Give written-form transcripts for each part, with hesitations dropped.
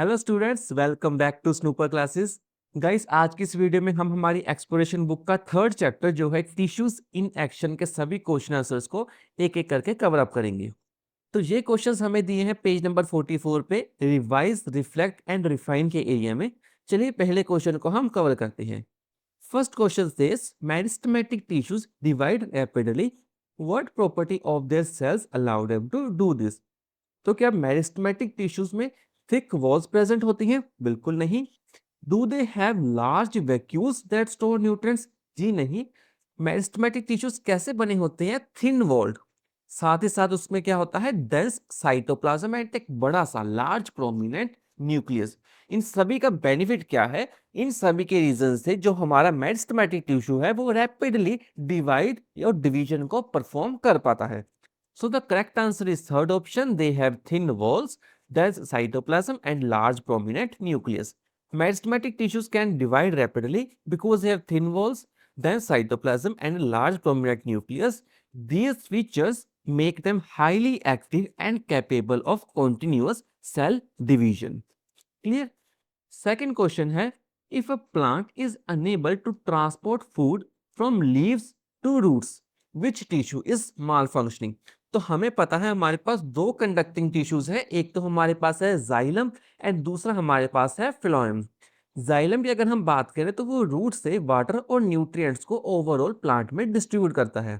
Hello students, welcome back to snooper classes. Guys, आज की इस वीडियो में हम हमारी एक्सप्लोरेशन बुक का थर्ड चैप्टर जो है टिश्यूज इन एक्शन के सभी क्वेश्चन आंसर्स को एक एक करके कवर अप करेंगे। तो ये क्वेश्चंस हमें दिए हैं पेज नंबर 44 पे, रिवाइज, रिफ्लेक्ट एंड रिफाइन के एरिया में। चलिए पहले क्वेश्चन को हम कवर करते हैं। First question says meristematic tissues divide rapidly, what property of their cells allow them to do this. तो क्या मेरिस्टेमेटिक टिश्यूज में थिक वॉल्स प्रेजेंट होती हैं? बिल्कुल नहीं। Do they have large vacuoles that store nutrients? जी नहीं। मेरिस्टेमेटिक टिश्यूज कैसे बने होते हैं? Thin walled. साथ ही साथ उसमें क्या होता है? डेंस साइटोप्लाज्म एंड एक बड़ा सा लार्ज प्रोमिनेंट न्यूक्लियस। इन सभी का बेनिफिट क्या है? इन सभी के रीजन से जो हमारा मेरिस्टेमेटिक टिश्यू है वो रैपिडली डिवाइड और डिवीजन को परफॉर्म कर पाता है। So the correct answer is third option. They have thin walls, dense cytoplasm, and large prominent nucleus. Meristematic tissues can divide rapidly because they have thin walls, dense cytoplasm, and a large prominent nucleus. These features make them highly active and capable of continuous cell division. Clear? Second question है, if a plant is unable to transport food from leaves to roots, which tissue is malfunctioning? तो हमें पता है हमारे पास दो conducting tissues हैं, एक तो हमारे पास है जाइलम एंड दूसरा हमारे पास है फ्लोएम। जाइलम की अगर हम बात करें तो वो रूट से वाटर और न्यूट्रिएंट्स को ओवरऑल प्लांट में डिस्ट्रीब्यूट करता है।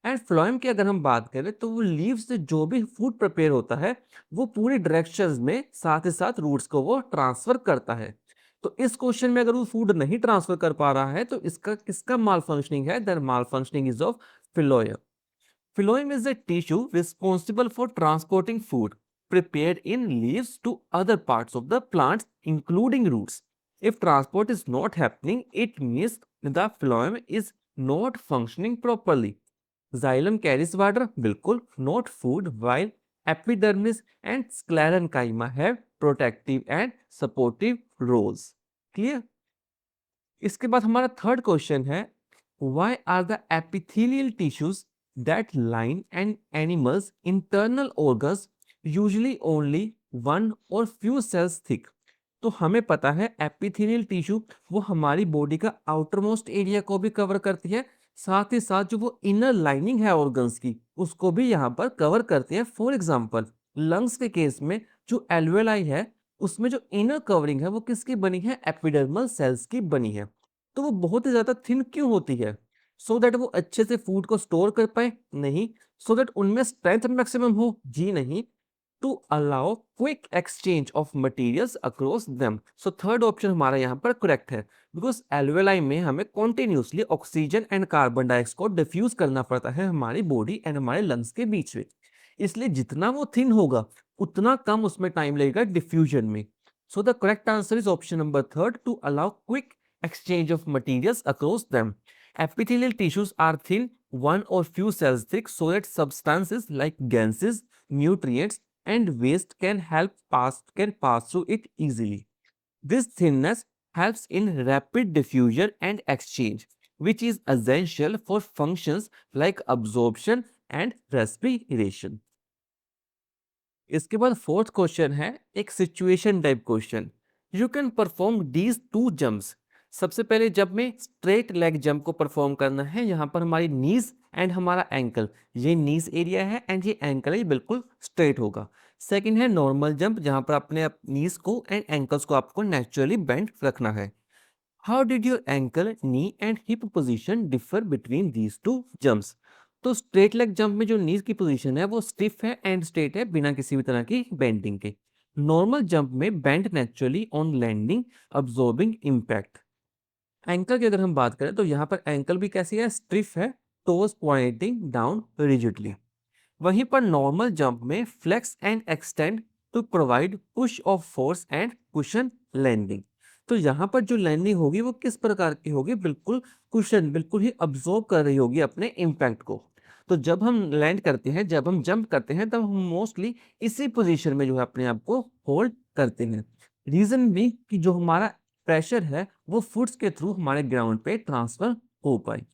एंड फ्लोएम की अगर हम बात करें तो वो लीव से जो भी फूड प्रिपेयर होता है वो पूरी डायरेक्शंस में साथ ही साथ रूट्स को वो ट्रांसफर करता है। तो इस क्वेश्चन में अगर वो फूड नहीं ट्रांसफर कर पा रहा है तो इसका किसका माल फंक्शनिंग है? There malfunctioning is of phloem. Phloem is a tissue responsible for transporting food prepared in leaves to other parts of the plants, including roots. If transport is not happening, it means the phloem is not functioning properly. Xylem carries water, bilkul, not food, while epidermis and sclerenchyma have protective and supportive roles. Clear? इसके बाद हमारा third question है, why are the epithelial tissues that line an animals internal organs usually only one और few cells thick. तो हमें पता है epithelial tissue वो हमारी बॉडी का आउटर मोस्ट एरिया को भी कवर करती है, साथ ही साथ जो वो इनर लाइनिंग है ऑर्गन्स की उसको भी यहाँ पर कवर करती है। फॉर एग्जांपल लंग्स के केस में जो एल्वेलाई है उसमें जो इनर कवरिंग है वो किसकी बनी है? एपिडर्मल सेल्स की बनी है। तो वो बहुत ही ज्यादा थिन क्यों होती है? सो दैट वो अच्छे से फूड को स्टोर कर पाए? नहीं। सो दैट उनमें स्ट्रेंथ मैक्सिमम हो? जी नहीं। To allow quick exchange of materials across them. So third option हमारा यहाँ पर करेक्ट है, बिकॉज एल्वेलाई में हमें continuously oxygen and carbon dioxide को डिफ्यूज करना पड़ता है हमारी बॉडी एंड हमारे लंग्स के बीच में। इसलिए जितना वो थिन होगा उतना कम उसमें टाइम लगेगा डिफ्यूजन में। So the correct answer is option number third, to allow quick exchange of materials across them. Epithelial tissues are thin, one or few cells thick, so that substances like gases, nutrients, and waste can pass through it easily. This thinness helps in rapid diffusion and exchange, which is essential for functions like absorption and respiration. इसके बाद fourth question है एक situation type question. You can perform these two jumps. सबसे पहले जब में straight leg jump को perform करना है, यहाँ पर हमारी नीज एंड हमारा एंकल, ये नीज एरिया है एंड ये एंकल है, ये बिल्कुल स्ट्रेट होगा। सेकंड है नॉर्मल जंप, जहाँ पर अपने नीज को एंड एंकल्स को आपको नेचुरली बेंड रखना है। How did your ankle, knee and hip position differ between these two jumps? तो स्ट्रेट लेग जंप में जो नीज की पोजीशन है वो स्टिफ है एंड स्ट्रेट है बिना किसी भी तरह की बेंडिंग के। नॉर्मल जंप में bend naturally on landing, absorbing impact. Ankle की अगर हम बात करें तो यहाँ पर एंकल भी कैसी है? स्टिफ है, टोज पॉइंटिंग डाउन रिजिडली। वहीं पर नॉर्मल जंप में flex and extend to provide push off force and cushion landing. तो यहाँ पर जो लैंडिंग होगी वो किस प्रकार की होगी? बिल्कुल कुशन, बिल्कुल ही अब्जॉर्ब कर रही होगी अपने इम्पैक्ट को। तो जब हम लैंड करते हैं, जब हम जंप करते हैं, तब हम मोस्टली इसी पोजीशन में जो है अपने आप को होल्ड करते हैं। रीजन भी कि जो हमारा प्रेशर है वो फुट्स के थ्रू हमारे ग्राउंड पे ट्रांसफर हो पाए।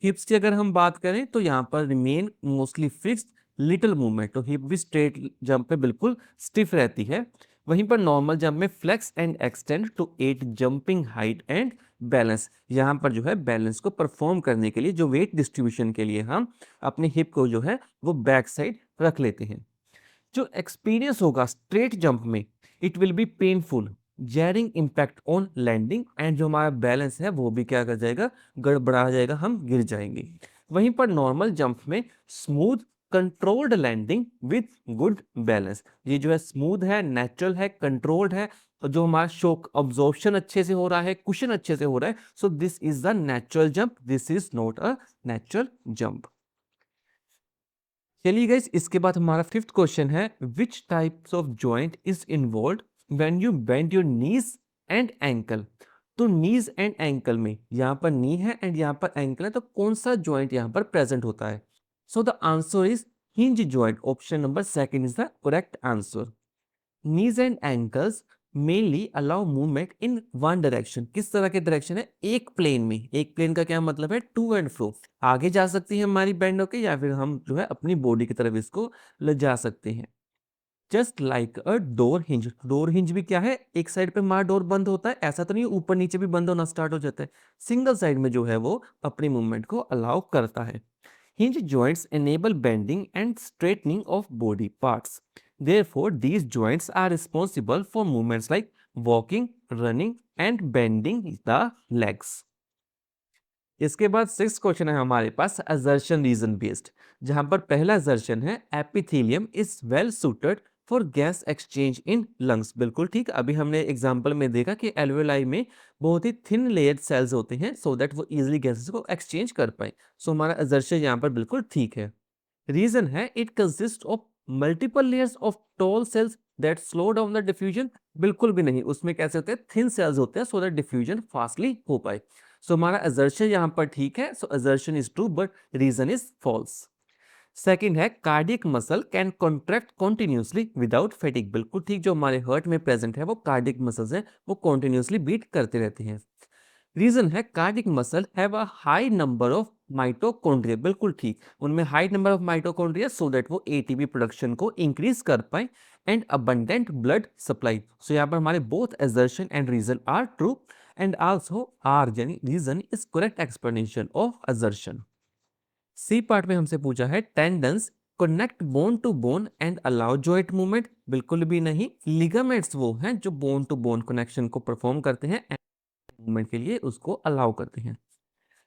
हिप्स की अगर हम बात करें तो यहाँ पर remain mostly fixed, little movement. तो हिप भी स्ट्रेट जंप पे बिल्कुल स्टिफ रहती है। वहीं पर नॉर्मल जंप में flex and extend to aid jumping height and balance, यहाँ पर जो है बैलेंस को परफॉर्म करने के लिए, जो वेट डिस्ट्रीब्यूशन के लिए हम अपने हिप को जो है वो बैक साइड रख लेते हैं। जो एक्सपीरियंस होगा स्ट्रेट जंप में, it will be painful, jarring impact on landing, and जो हमारा बैलेंस है वो भी क्या कर जाएगा, गड़बड़ा जाएगा, हम गिर जाएंगे। वहीं पर नॉर्मल जंप में smooth controlled landing with good balance, ये जो है स्मूथ है, नेचुरल है, कंट्रोल्ड है, और जो हमारा शॉक अब्जॉर्प्शन अच्छे से हो रहा है, कुशन अच्छे से हो रहा है, so this is the natural jump, this is not a natural jump. चलिए गाइस, इसके बाद हमारा फिफ्थ क्वेश्चन है, which types of joint is involved when you bend your knees and ankle. तो नीज एंड एंकल में, यहाँ पर नी है एंड यहाँ पर एंकल है, तो कौन सा जॉइंट यहाँ पर प्रेजेंट होता है? So the answer is hinge joint, option number second is the correct answer. Knees and ankles mainly allow movement in one direction, किस तरह के डायरेक्शन है, एक प्लेन में, एक प्लेन का क्या मतलब है, टू एंड फ्रो, आगे जा सकती है हमारी बैंड होके, या फिर हम जो है अपनी बॉडी की तरफ इसको ले जा सकते हैं। जस्ट लाइक अ डोर हिंज, डोर हिंज भी क्या है, एक साइड पे हमारा डोर बंद होता है, ऐसा तो नहीं ऊपर नीचे भी बंद होना स्टार्ट हो जाता है, सिंगल साइड में जो है वो अपनी मूवमेंट को अलाउ करता है। Hinge joints enable bending and straightening of body parts. Therefore, these joints are responsible for movements like walking, running, and bending the legs. इसके बाद सिक्स क्वेश्चन है हमारे पास assertion रीजन बेस्ड, जहां पर पहला assertion है epithelium is well suited for gas exchange in lungs. बिल्कुल ठीक, अभी हमने एग्जांपल में देखा कि एल्वेलाई में बहुत ही थिन लेयर सेल्स होते हैं सो दैट वो इजीली गैसेस को एक्सचेंज कर पाए। सो हमारा असर्शन यहाँ पर बिल्कुल ठीक है। रीजन है it consist of multiple layers of tall cells that slow down the diffusion. बिल्कुल भी नहीं, उसमें कैसे होते हैं, थिन सेल्स होते हैं सो दैट डिफ्यूजन फास्टली हो पाए। सो हमारा असर्शन यहाँ पर ठीक है, so assertion is true but reason is false. Second है cardiac muscle can contract continuously without fatigue. बिल्कुल ठीक, जो हमारे हार्ट में प्रेजेंट है वो कार्डियक मसल्स हैं, वो कॉन्टिन्यूसली बीट करते रहते हैं। रीजन है cardiac muscle have a high number of mitochondria. बिल्कुल ठीक, उनमें high number of mitochondria so that वो एटीपी प्रोडक्शन को इंक्रीज कर पाए and abundant blood supply. So यहाँ पर हमारे both assertion and reason are true and also are यानी reason is correct explanation of assertion. C part में हमसे पूछा है tendons connect bone to bone and allow joint movement. बिल्कुल भी नहीं, लिगामेंट्स वो हैं जो बोन टू बोन कनेक्शन को परफॉर्म करते हैं एंड मूवमेंट के लिए उसको अलाउ करते हैं।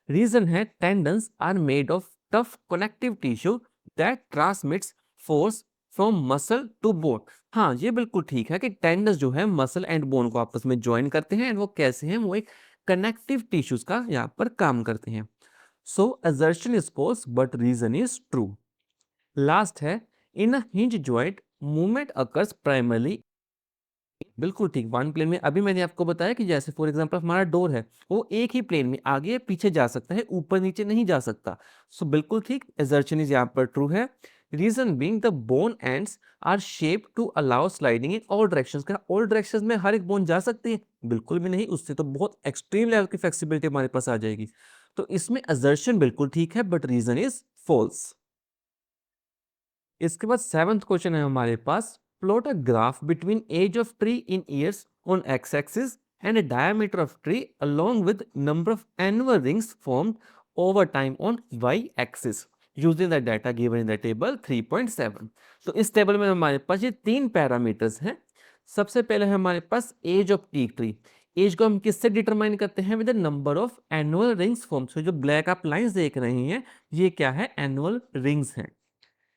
रीजन है tendons are made of tough connective tissue that transmits force from muscle to bone. हाँ, ये बिल्कुल ठीक है कि टेंडन्स जो है मसल एंड बोन को आपस में ज्वाइन करते हैं एंड वो कैसे हैं, वो एक कनेक्टिव टिश्यूज का यहाँ पर काम करते हैं। So assertion is false but reason is true. Last है in a hinge joint movement occurs primarily। बिल्कुल ठीक, वन प्लेन में। अभी मैंने आपको बताया कि जैसे फॉर एग्जांपल हमारा डोर है, वो एक ही प्लेन में आगे या पीछे जा सकता है, ऊपर नीचे नहीं जा सकता। सो बिल्कुल ठीक, assertion इज यहाँ पर ट्रू है। Reason being the bone ends are shape to allow sliding in all directions. क्या ऑल डायरेक्शंस में हर एक बोन जा सकती है? बिल्कुल भी नहीं, उससे तो बहुत एक्सट्रीम लेवल की फ्लेक्सिबिलिटी हमारे पास आ जाएगी। तो इसमें assertion बिल्कुल ठीक है बट रीजन इज फॉल्स। इसके बाद सेवंथ क्वेश्चन है हमारे पास, plot a graph between age of tree in years on X axis and diameter of tree along with number of annual rings formed over time on Y axis using the data given in the table 3.7। तो इस table में हमारे पास ये तीन parameters हैं। सबसे पहले है हमारे पास age of the tree. Age को हम किससे डिटरमाइन करते हैं? With the number of annual rings formed. So जो ब्लैक आप लाइंस देख रहे हैं ये क्या है? एनुअल रिंग्स हैं।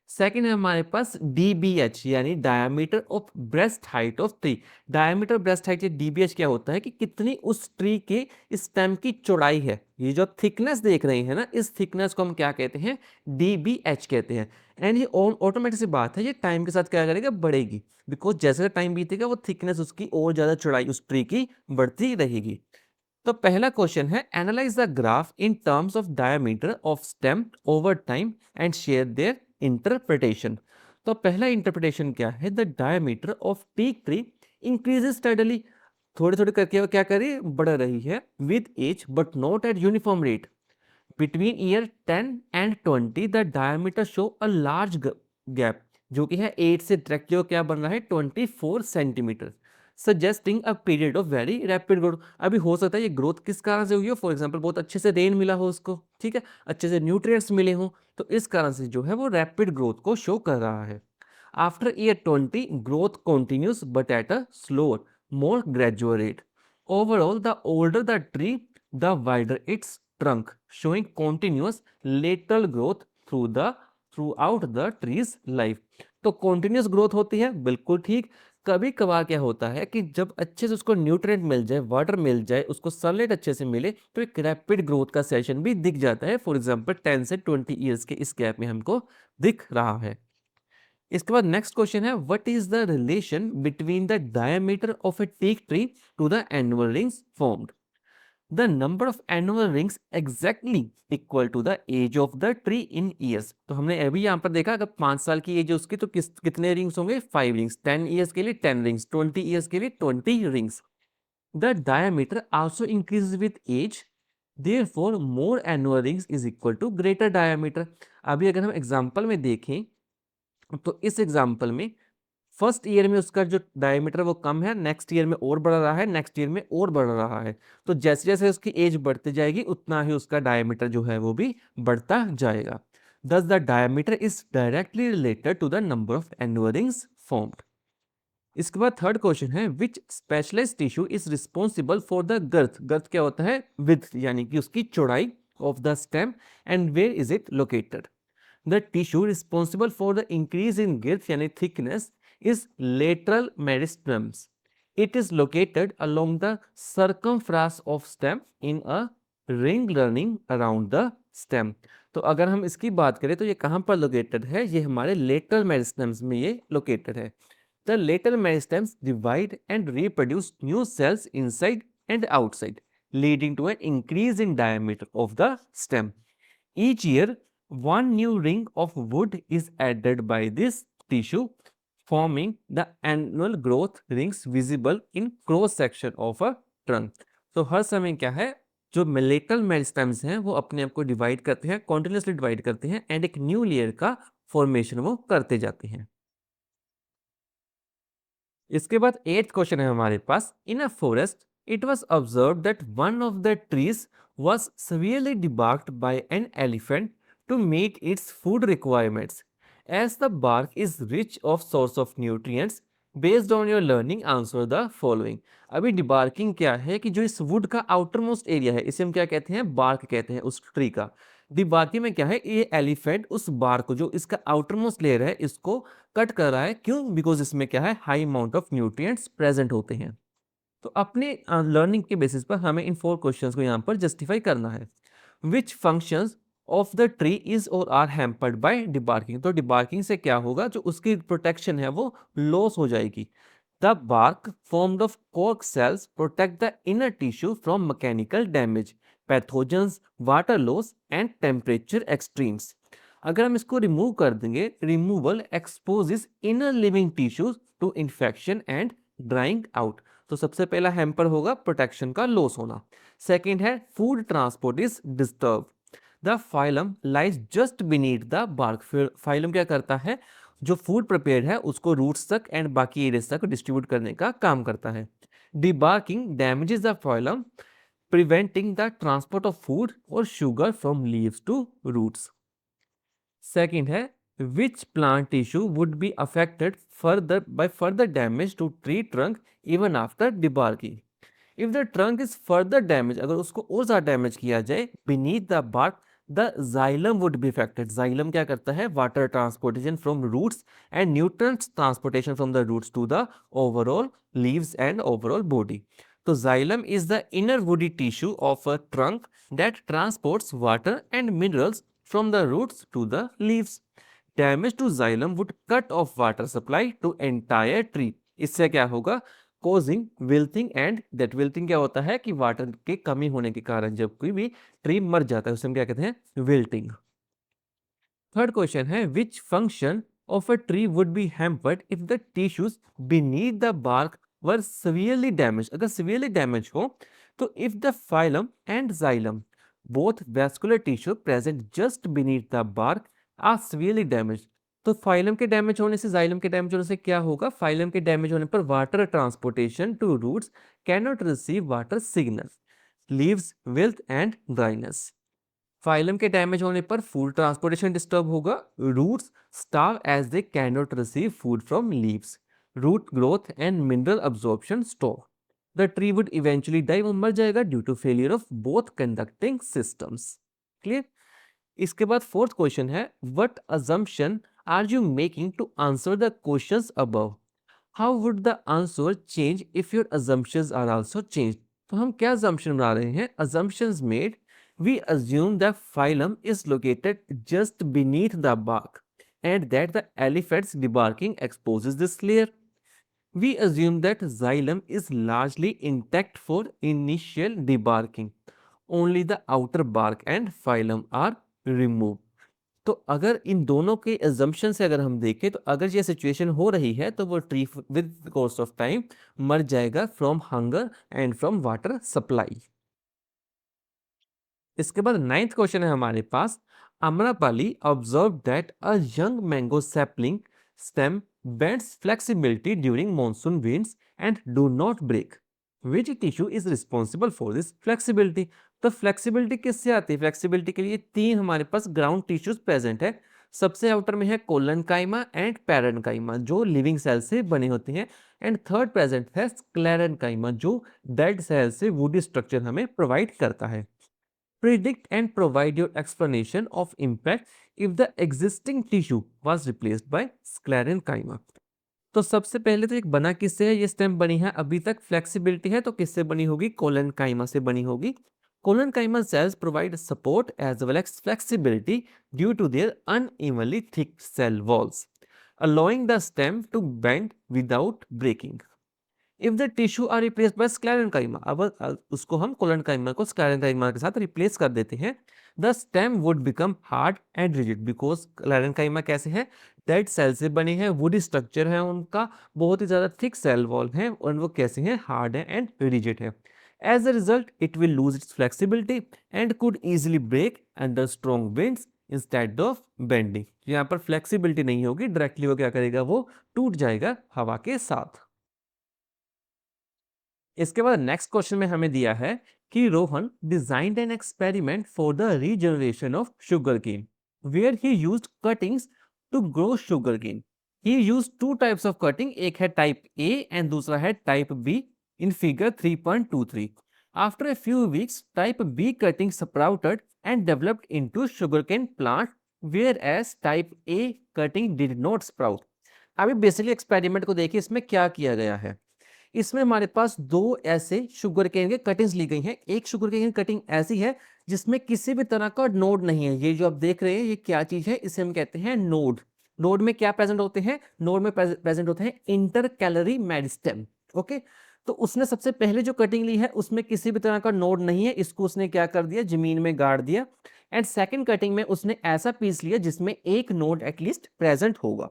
सेकेंड है हमारे पास डीबीएच यानी diameter of breast height of tree. Diameter breast height या डीबीएच क्या होता है कि कितनी उस ट्री के स्टेम की चौड़ाई है। ये जो थिकनेस देख रहे हैं ना, इस थिकनेस को हम क्या कहते हैं? डीबीएच कहते हैं। एंड ये ऑटोमेटिक सी बात है, ये टाइम के साथ क्या करेगा? बढ़ेगी, बिकॉज जैसे टाइम बीतेगा वो थिकनेस उसकी और ज्यादा चौड़ाई उस ट्री की बढ़ती रहेगी। तो पहला क्वेश्चन है analyse the graph in terms of diameter of stem over time and share their interpretation. तो पहला इंटरप्रिटेशन क्या है? The diameter of teak tree increases steadily. थोड़े थोड़े करके वो क्या कर रही है? बढ़ रही है with age but not at uniform rate. Between year 10 and 20 the diameter show a large gap. जो कि है 8 से डायरेक्टली वो क्या बन रहा है 24 centimetre, suggesting a period of very rapid growth. अभी हो सकता है ये ग्रोथ किस कारण से हुई हो, फॉर एग्जांपल बहुत अच्छे से रेन मिला हो उसको, ठीक है, अच्छे से न्यूट्रिएंट्स मिले हों, तो इस कारण से जो है वो रैपिड ग्रोथ को शो कर रहा है। After year 20 growth continuous but at a slower more gradual rate. Overall, the older the tree, the wider its trunk, showing continuous lateral growth throughout the tree's life. तो continuous growth होती है, बिल्कुल ठीक। कभी कभार क्या होता है कि जब अच्छे से उसको न्यूट्रिएंट मिल जाए, वाटर मिल जाए, उसको सनलाइट अच्छे से मिले, तो एक रैपिड ग्रोथ का सेशन भी दिख जाता है। फॉर एग्जांपल 10 से 20 ईयर्स के इस गैप में हमको दिख रहा है। इसके बाद नेक्स्ट क्वेश्चन है, what is the relation between the diameter of a teak tree to the annual rings formed? The number of annual rings exactly equal to the age of the tree in years. तो हमने अभी यहाँ पर देखा, अगर 5 साल की as है उसकी तो कितने रिंग्स होंगे? 5 रिंग्स। 10 ईयर्स के लिए 10 रिंग्स, 20 ईयर्स के लिए 20 rings. The diameter also increase with age, therefore more annual rings is equal to greater diameter. अभी अगर हम एग्जांपल में देखें तो इस एग्जाम्पल में फर्स्ट ईयर में उसका जो डायमीटर वो कम है, नेक्स्ट ईयर में और बढ़ रहा है, नेक्स्ट ईयर में और बढ़ रहा है। तो जैसे जैसे उसकी एज बढ़ती जाएगी उतना ही उसका डायमीटर जो है वो भी बढ़ता जाएगा। Thus the diameter is directly related to the number of annual rings formed. इसके बाद थर्ड क्वेश्चन है, which specialized tissue is responsible for the girth? Girth क्या होता है? विड्थ, यानी कि उसकी चौड़ाई of the stem, and where is it located? The tissue responsible for the increase in girth यानी thickness is lateral meristems. It is located along the circumference of stem in a ring running around the stem. तो अगर हम इसकी बात करें तो ये कहाँ पर लोकेटेड है? ये हमारे lateral meristems में ये लोकेटेड है। The lateral meristems divide and reproduce new cells inside and outside, leading to an increase in diameter of the stem. Each year, one new ring of wood is added by this tissue, forming the annual growth rings visible in cross section of a trunk. तो हर समय क्या है, जो lateral meristems हैं वो अपने आप को डिवाइड करते हैं, कॉन्टिन्यूसली डिवाइड करते हैं, एंड एक न्यू लेयर का फॉर्मेशन वो करते जाते हैं। इसके बाद 8th क्वेश्चन है हमारे पास, in a forest it was observed that one of the trees was severely debarked by an elephant to meet its food requirements. As the bark is rich of source of nutrients, based on your learning answer the following. अभी डिबार्किंग क्या है कि जो इस would का outer most area है, इसे हम क्या कहते हैं? बार्क कहते हैं उस ट्री का। डिबार्किंग में क्या है, ये एलिफेंट उस बार्क को, जो इसका आउटर मोस्ट लेयर है, इसको कट कर रहा है। क्यों? बिकॉज इसमें क्या है, high amount of nutrients present होते हैं। तो अपने लर्निंग के बेसिस पर हमें इन 4 क्वेश्चंस को यहाँ पर जस्टिफाई करना है। विच functions of the tree is और आर हैम्पर्ड बाय डिबार्किंग? तो डिबार्किंग से क्या होगा, जो उसकी प्रोटेक्शन है वो लॉस हो जाएगी। The bark formed of cork cells protect the inner tissue from mechanical damage, pathogens, water loss and temperature extremes. अगर हम इसको रिमूव कर देंगे, removal exposes inner living tissues to infection and drying out. तो सबसे पहला हैम्पर होगा protection का लॉस होना। सेकंड है food transport is disturb. The phloem lies just beneath the bark. Phloem क्या करता है, जो फूड प्रिपेयर है उसको रूट्स तक एंड बाकी एरियाज तक डिस्ट्रीब्यूट करने का काम करता है। Debarking damages the phloem, preventing the transport of food और sugar from leaves to roots. Second है, which plant tissue would be affected further by further damage to tree trunk even after debarking? If the trunk is further damaged, अगर उसको और ज़्यादा damage किया जाए, beneath the bark, the xylem would be affected. Xylem क्या करता है? Water transportation from roots and nutrients transportation from the roots to the overall leaves and overall body. तो xylem is the inner woody tissue of a trunk that transports water and minerals from the roots to the leaves. Damage to xylem would cut off water supply to entire tree. इससे क्या होगा? Causing wilting, and that wilting क्या होता है कि water की कमी होने के कारण जब कोई भी ट्री मर जाता है उसे हम क्या कहते हैं? विल्टिंग। थर्ड क्वेश्चन है, which function of a tree would be hampered if the tissues beneath the bark were severely damaged? अगर severely damaged हो तो if the phylum and xylem, both vascular tissue present just beneath the bark, are severely damaged, तो phylum के damage होने से, xylem के damage होने से क्या होगा? फाइलम के डैमेज होने पर water transportation to roots can not receive water signal, leaves wilt and dryness. Phloem के डैमेज होने पर फूड ट्रांसपोर्टेशन डिस्टर्ब होगा, roots starve as they can not receive food from leaves, root growth and mineral absorption stop, the tree would eventually die, वो मर जाएगा due to failure of both conducting systems. Clear? इसके बाद fourth question है, what assumption are you making to answer the questions above? How would the answer change if your assumptions are also change? तो हम क्या assumption बना रहे हैं? Assumptions made, we assume that phylum is located just beneath the bark and that the elephant's debarking exposes this layer. We assume that xylem is largely intact for initial debarking. Only the outer bark and phylum are removed. तो अगर इन दोनों के assumption से अगर हम देखें, तो अगर ये सिचुएशन हो रही है तो वो tree with course of time मर जाएगा from hunger and from water supply. इसके बाद नाइन्थ क्वेश्चन है हमारे पास, Amrapali observe that a young mango sapling stem bends flexibility during monsoon winds and do not break. Which tissue is responsible for this flexibility? तो flexibility किससे आती है? Flexibility के लिए तीन हमारे पास ग्राउंड टिश्यूज प्रेजेंट है। सबसे आउटर में है कोलनकाइमा एंड पैरेनकाइमा जो लिविंग सेल से बने होते हैं, एंड थर्ड प्रेजेंट है स्क्लेरेनकाइमा जो डेड सेल से वुडी स्ट्रक्चर हमें प्रोवाइड करता है। Predict and provide your explanation of impact if the existing tissue was replaced by sclerenchyma. तो सबसे पहले तो एक बना किससे है? ये स्टेम बनी है, अभी तक फ्लेक्सिबिलिटी है तो किससे बनी होगी? कोलनकाइमा से बनी होगी। Collenchyma cells provide support as well as flexibility due to their unevenly thick cell walls, allowing the stem to bend without breaking. If the tissue are replaced by sclerenchyma, अब उसको हम कोलनकाइमा को sclerenchyma के साथ replace कर देते हैं, the stem would become hard and rigid because sclerenchyma कैसे है? डेड सेल से बने हैं, वुडी स्ट्रक्चर है उनका, बहुत ही ज्यादा थिक सेल वॉल है और वो कैसे हैं? हार्ड है एंड रिजिड है। As a result it will lose its flexibility and could easily break under strong winds instead of bending. यहाँ पर फ्लेक्सिबिलिटी नहीं होगी, डायरेक्टली वो क्या करेगा? वो टूट जाएगा हवा के साथ। इसके बाद नेक्स्ट क्वेश्चन में हमें दिया है कि Rohan designed an experiment for the regeneration of sugar cane where he used cuttings to grow sugar cane. He used two types of cutting, एक है टाइप ए एंड दूसरा है type B in figure 3.23। After a few weeks type B cutting sprouted and developed into sugarcane plant whereas type A cutting did not sprout. अभी basically experiment को देखिए, इसमें क्या किया गया है। इसमें हमारे पास दो ऐसे शुगर केन के कटिंग्स ली गई हैं। एक शुगर केन कटिंग ऐसी है जिसमें किसी भी तरह का नोड नहीं है। ये जो आप देख रहे हैं ये क्या चीज है? इसे हम कहते हैं नोड। नोड में क्या प्रेजेंट होते हैं? नोड में प्रेजेंट होते हैं इंटर कैलरी मेरिस्टेम। ओके, तो उसने सबसे पहले जो कटिंग ली है उसमें किसी भी तरह का नोड नहीं है, इसको उसने क्या कर दिया? जमीन में गाड़ दिया। एंड सेकेंड कटिंग में उसने ऐसा पीस लिया जिसमें एक नोड एटलीस्ट प्रेजेंट होगा।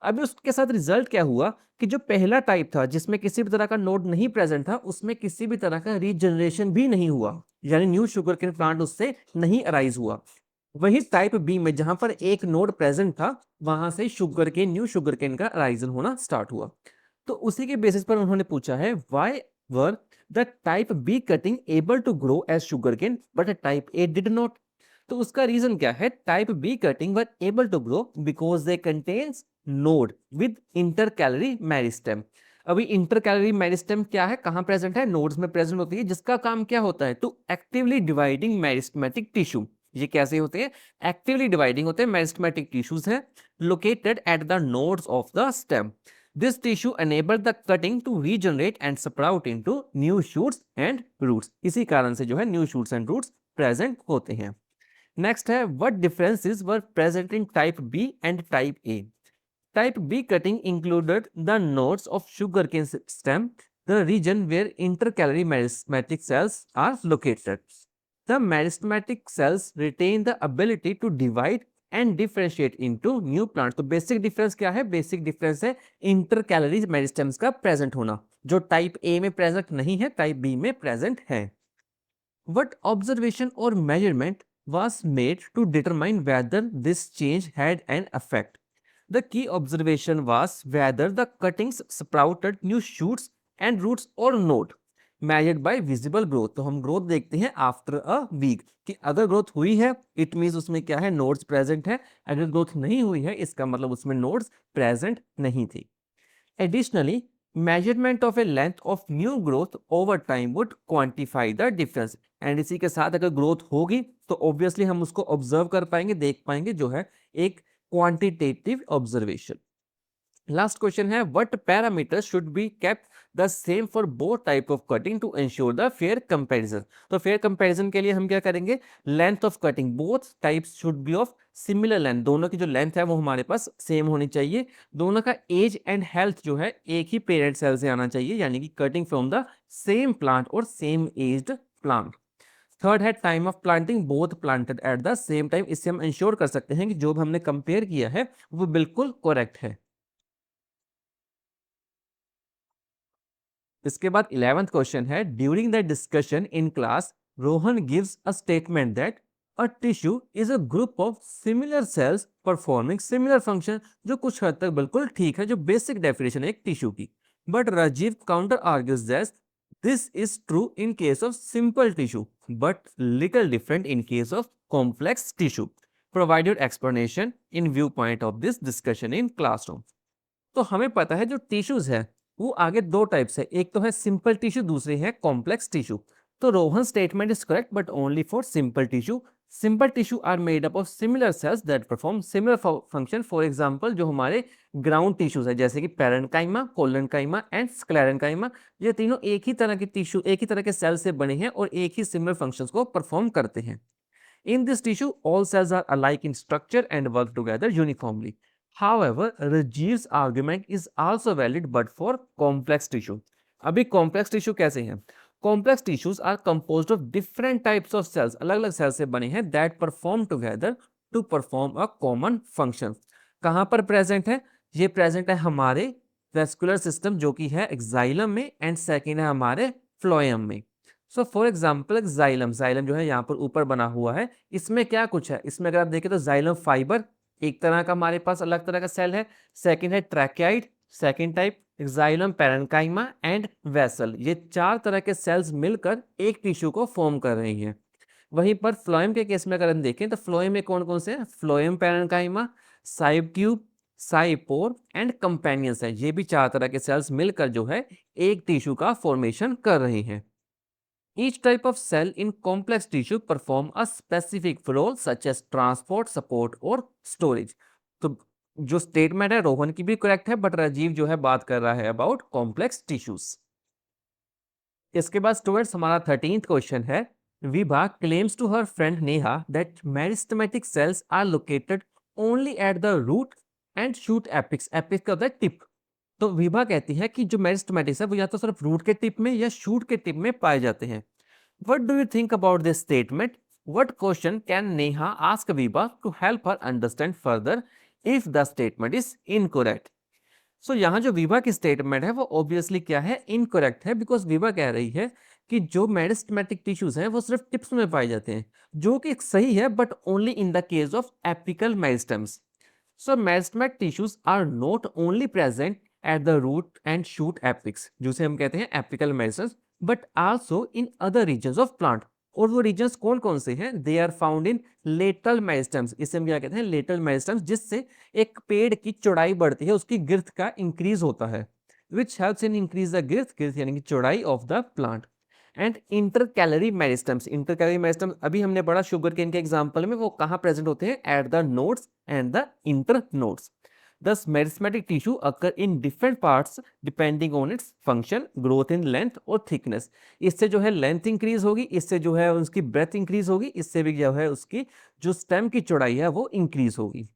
अभी उसके साथ रिजल्ट क्या हुआ कि जो पहला टाइप था जिसमें किसी भी तरह का नोड नहीं प्रेजेंट था, उसमें किसी भी तरह का रीजनरेशन भी नहीं हुआ, यानी न्यू शुगर केन प्लांट उससे नहीं अराइज हुआ। वही टाइप बी में जहां पर एक नोड प्रेजेंट था, वहां से sugar cane, new sugar cane का अराइजन होना स्टार्ट हुआ। तो उसी के बेसिस पर उन्होंने पूछा है, why were the type B cutting able to grow as sugar cane but type A did not? तो उसका रीजन क्या है? Type B cutting were able to grow because they contains node with intercalary meristem. अभी intercalary meristem क्या है? कहां present है? Nodes में प्रेजेंट होती है, जिसका काम क्या होता है? To actively dividing meristematic tissue. ये कैसे होते हैं? एक्टिवली डिवाइडिंग होते हैं, मेरिस्टेमेटिक टिश्यूज हैं located at the nodes of the stem. This tissue enable the cutting to regenerate and sprout into new shoots and roots. इसी कारण से जो है new shoots and roots present होते हैं। नेक्स्ट है, what differences were present in type B and type A? Type B cutting included the nodes of sugarcane stem, the region where intercalary meristematic cells are located. The meristematic cells retain the ability to divide and differentiate into new plants. तो basic difference क्या है? Basic difference है intercalary meristems का present होना, जो type A में present नहीं है, टाइप बी में प्रेजेंट है। What observation or measurement was made to determine whether this change had an effect? The key observation was whether the cuttings sprouted new shoots and roots और not measured by visible growth. तो हम growth देखते हैं after a week कि अगर growth हुई है it means उसमें क्या है, नोड्स प्रेजेंट है। अगर ग्रोथ नहीं हुई है इसका मतलब उसमें नोड्स प्रेजेंट नहीं थी। Additionally, measurement of a length of new growth over time would quantify the difference. And इसी के साथ अगर ग्रोथ होगी तो ऑब्वियसली हम उसको ऑब्जर्व कर पाएंगे, देख पाएंगे, जो है एक क्वांटिटेटिव ऑब्जर्वेशन। लास्ट क्वेश्चन है what parameters should be kept the same for both type of cutting to ensure the fair comparison. तो फेयर कंपैरिजन के लिए हम क्या करेंगे, length of cutting both types should be of similar length, दोनों की जो लेंथ है वो हमारे पास सेम होनी चाहिए। दोनों का एज एंड हेल्थ जो है एक ही पेरेंट सेल से आना चाहिए, यानी कि cutting from the same plant और सेम एज्ड प्लांट। थर्ड है time of planting both planted at the same time. इससे हम इंश्योर कर सकते हैं कि जो भी हमने कंपेयर किया है वो बिल्कुल करेक्ट है। इसके बाद 11th क्वेश्चन है during the discussion in class Rohan gives a statement that a tissue is a group of similar sales performing similar function. जो कुछ हद तक बिल्कुल ठीक है, जो बेसिक डेफिनेशन है एक टिश्यू की। But Rajiv counter argues that this is true in case of simple tissue but little different in case of complex tissue. Provide your explanation in view point of this discussion in classroom. तो हमें पता है जो tissues है वो आगे दो types है, एक तो है सिंपल टिश्यू, दूसरी है कॉम्प्लेक्स टिश्यू। तो Rohan statement is correct but only for simple tissue. Simple tissue are made up of similar cells that perform similar function. For example जो हमारे ग्राउंड टिश्यूज है जैसे कि पैरेन्काइमा, कोलेनकाइमा एंड स्क्लेरेन्काइमा, ये तीनों एक ही तरह के टिश्यू, एक ही तरह के सेल से बने हैं और एक ही सिमिलर फंक्शंस को परफॉर्म करते हैं। In this tissue, all cells are alike in structure and work together uniformly. However, Rajiv's argument is also valid but for complex tissue. अभी complex tissue कैसे हैं? Complex tissues are composed of different types of cells. अलग-अलग cells से बने हैं that perform together to perform a common function. कहाँ पर present है? ये present है हमारे vascular system जो कि है xylem में and second है हमारे phloem में। So for example xylem, xylem जो है यहाँ पर ऊपर बना हुआ है, इसमें क्या कुछ है, इसमें अगर आप देखें तो जाइलम फाइबर एक तरह का हमारे पास अलग तरह का सेल है। सेकंड है tracheid, second type xylem parenchyma and vessel. ये चार तरह के सेल्स मिलकर एक टिश्यू को फॉर्म कर रही हैं। वहीं पर फ्लोएम के केस में अगर हम देखें तो फ्लोएम में कौन कौन से हैं, फ्लोएम पैरेन्काइमा, साइट्यूब, साइपोर एंड कंपेनियंस है। ये भी चार तरह के सेल्स मिलकर जो है एक टिश्यू का फॉर्मेशन कर रही हैं। Each type of cell in complex tissue perform a specific role such as transport, support और storage। तो जो स्टेटमेंट है रोहन की भी करेक्ट है बट राजीव जो है बात कर रहा है अबाउट कॉम्प्लेक्स टिश्यूज। इसके बाद स्टूडेंट्स हमारा 13th क्वेश्चन है Vibha claims to her friend Neha that meristematic cells are located only at the root and shoot apex. Apex का होता है टिप। तो विभा कहती है कि जो मेरिस्टेमेटिक्स है वो या तो सिर्फ रूट के टिप में या शूट के टिप में पाए जाते हैं। What do you think about this statement? What question can Neha ask Vibha to help her understand further if the statement is incorrect? So यहाँ जो विभा की स्टेटमेंट है वो ऑब्वियसली क्या है, इनकरेक्ट है, बिकॉज विभा कह रही है कि जो मेरिस्टेमेटिक टिश्यूज हैं वो सिर्फ टिप्स में पाए जाते हैं, जो कि सही है but only in the case of apical meristems. So meristematic tissues are not only present at the root and shoot apex, जिसे हम कहते हैं apical meristem, but also in other regions of plant। और वो regions कौन कौन से हैं? They are found in lateral meristems। इसे हम क्या कहते हैं? lateral meristems, जिससे एक पेड़ की चौड़ाई बढ़ती है, उसकी girth का increase होता है, which helps in increase the girth, girth यानी कि चौड़ाई of the plant। And intercalary meristems, intercalary meristems अभी हमने पढ़ा शुगर केन के एग्जांपल में, वो कहाँ प्रेजेंट होते हैं? Eight the nodes and the inter nodes. Thus, meristematic tissue occur in different parts depending on its function, growth in length और thickness। इससे जो है लेंथ इंक्रीज होगी, इससे जो है उसकी ब्रेथ इंक्रीज होगी, इससे भी जो है उसकी जो स्टेम की चौड़ाई है वो इंक्रीज होगी।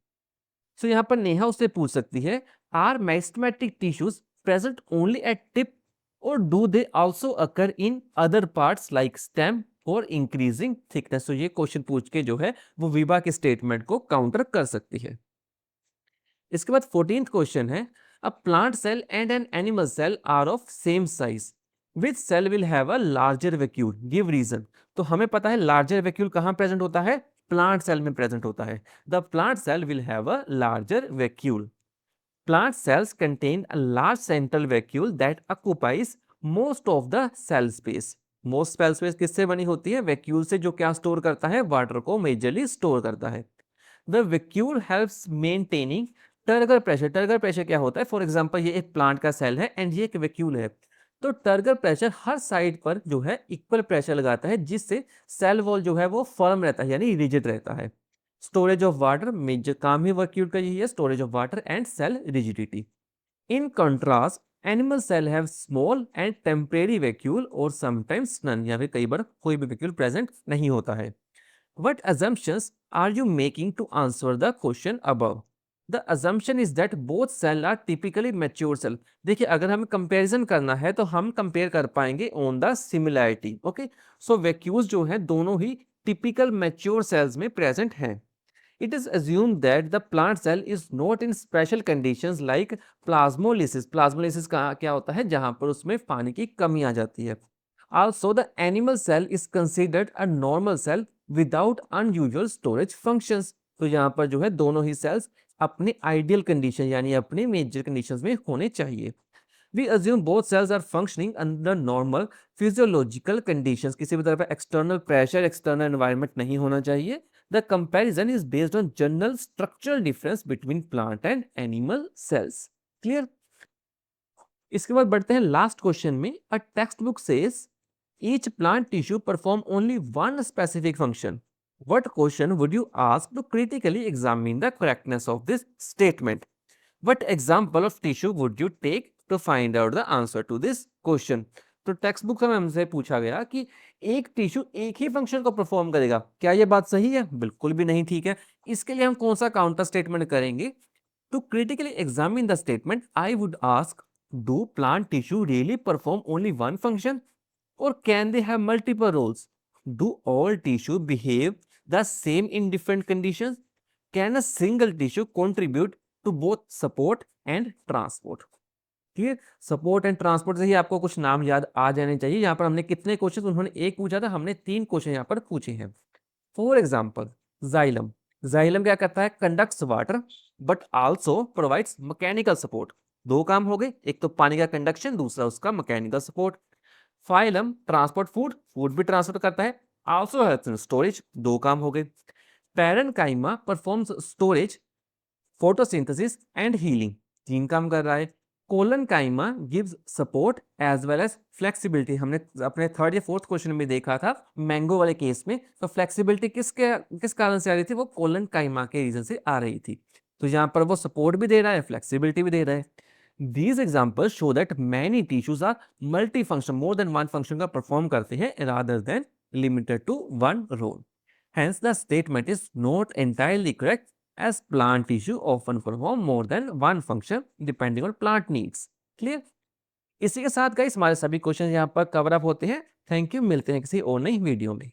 सो यहाँ पर नेहा उससे पूछ सकती है are meristematic tissues present only at tip और do they also occur in other parts like stem और इंक्रीजिंग थिकनेस। तो ये क्वेश्चन पूछ के जो है वो विभा के स्टेटमेंट को काउंटर कर सकती है। इसके बाद 14th क्वेश्चन है a plant cell and an animal cell are of same size which cell will have a larger vacuole, give reason. तो हमें पता है लार्जर वैक्यूल कहाँ प्रेजेंट होता है? प्लांट सेल में प्रेजेंट होता है। The plant cell will have a larger vacuole. Plant cells contain a large central vacuole that occupies most of the cell space. Most cell space किससे बनी होती है? वैक्यूल से, जो क्या स्टोर करता है? वाटर को मेजरली स्टोर करता है. The vacuole helps maintaining turgor pressure. Turgor pressure क्या होता है? फॉर एग्जांपल ये एक प्लांट का सेल है एंड ये एक वैक्यूल है. तो टर्गर प्रेशर हर साइड पर जो है इक्वल प्रेशर लगाता है, जिससे सेल वॉल जो है वो फर्म रहता है, यानी रिजिड रहता है. स्टोरेज ऑफ वाटर, मेजर काम ही वैक्यूल का यही है, storage of water and cell rigidity. In contrast animal cell have small and temporary vacuole और समटाइम्स नन, या फिर कई बार कोई भी वैक्यूल प्रेजेंट नहीं होता है. What assumptions are you making to answer the question above? The assumption is that both cell are typically mature cell. देखिए, अगर हमें कंपैरिजन करना है तो हम कंपेयर कर पाएंगे on the similarity. Okay, so vacuoles जो है दोनों ही टिपिकल मैच्योर सेल्स में प्रेजेंट हैं. It is assumed that the plant cell is not in special conditions like plasmolysis. Plasmolysis का क्या होता है? जहां पर उसमें पानी की कमी आ जाती है. Also, the animal cell is considered a normal cell without unusual storage functions. तो यहाँ पर जो है दोनों ही सेल्स अपने आइडियल कंडीशन यानी अपने मेजर कंडीशंस में होने चाहिए. We assume both cells are functioning under normal physiological conditions. किसी भी तरह का एक्सटर्नल प्रेशर, एक्सटर्नल एनवायरनमेंट नहीं होना चाहिए. The comparison is based on general structural difference between plant and animal cells. Clear? इसके बाद बढ़ते हैं लास्ट क्वेश्चन में. A text book says each plant tissue perform only one specific function. What question would you ask to critically examine the correctness of this statement? What example of tissue would you take to find out the answer to this question? तो text book में हमसे पूछा गया कि एक tissue एक ही function को perform करेगा, क्या ये बात सही है? बिल्कुल भी नहीं. ठीक है, इसके लिए हम कौन सा काउंटर स्टेटमेंट करेंगे? To critically examine the statement I would ask, do plant tissue really perform only one function or can they have multiple roles? Do all tissue behave the same in different conditions? Can a single tissue contribute to both support and transport? ठीक है, support and transport से ही आपको कुछ नाम याद आ जाने चाहिए. यहाँ पर हमने कितने क्वेश्चन? उन्होंने एक पूछा था, हमने 3 क्वेश्चन यहाँ पर पूछे हैं. For example, xylem. जाइलम क्या करता है? Conducts water but also provides mechanical support. 2 काम हो गए, एक तो पानी का कंडक्शन, दूसरा उसका mechanical support. Phylum transport food, food भी ट्रांसपोर्ट करता है. आल्सो हेल्प्स इन स्टोरेज, 2 काम हो गए. Parenchyma performs storage, photosynthesis and healing, 3 काम कर रहा है. Collenchyma gives support as well as flexibility. हमने अपने 3rd या 4th क्वेश्चन में देखा था मैंगो वाले केस में, तो फ्लेक्सिबिलिटी किस कारण से आ रही थी? वो कोलनकाइमा के रीजन से आ रही थी. तो यहाँ पर वो सपोर्ट भी दे रहा है, फ्लेक्सिबिलिटी भी दे रहा है. These examples show that many tissues are multifunction, more than one function का perform करते हैं rather than limited to one role. Hence, the statement is not entirely correct as plant tissue often perform more than one function depending on plant needs. Clear? इसी के साथ guys हमारे सभी question यहाँ पर कवर अप होते हैं. Thank you, मिलते हैं किसी और नई वीडियो में.